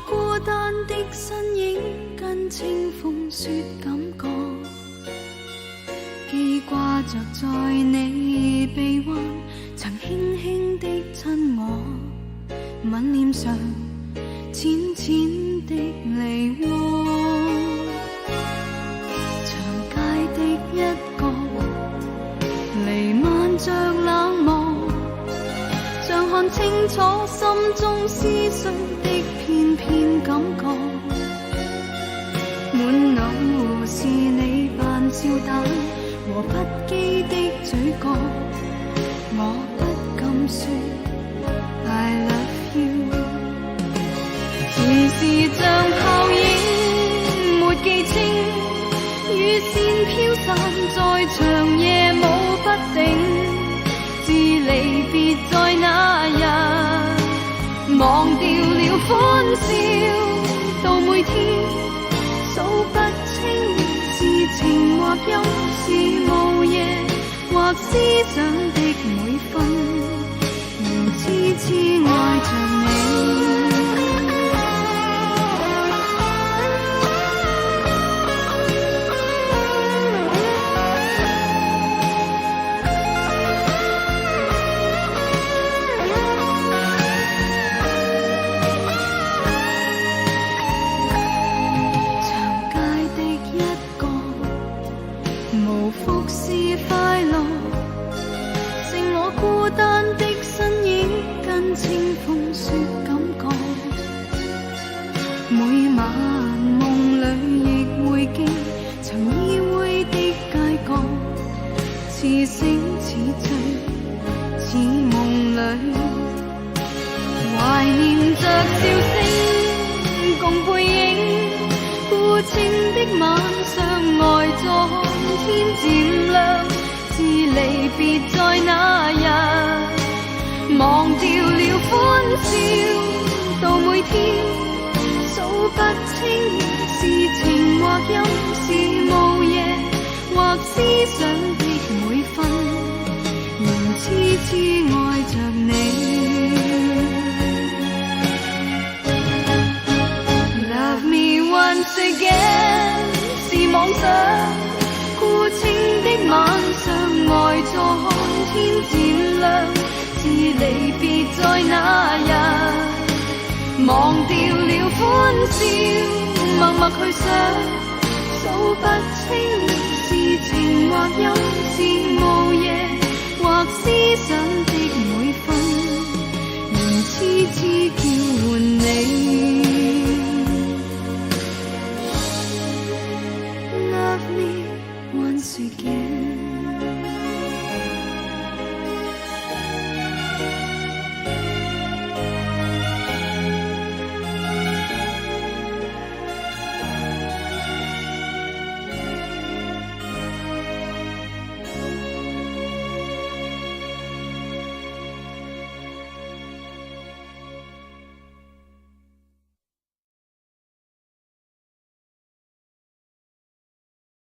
孤單的身影跟清風雪感覺，記掛着在你臂彎曾輕輕的親我，吻臉上淺淺的梨渦，長街的一角彌漫着冷漠，像看清楚心中思緒的片片感覺，滿腦是你扮笑膽和不羈的嘴角，我不敢說 I love you， 前事像泡影沒記清，雨線飄散在長夜舞不定，自離別在那日，忘掉了歡笑到每天，數不清是情或憂，是午夜或思想的每分，仍痴痴愛着你。似醒似醉似夢裏，懷念着笑聲共背影，孤清的晚上呆坐看天漸亮，自離別在那日，忘掉了歡笑到每天，數不清是情或憂，是午夜或思想的每分，仍痴痴愛着你。Love me once again 是妄想，孤清的晚上呆坐看天漸亮，自離別在那日，忘掉了歡笑，默默去想，數不清是情或憂，是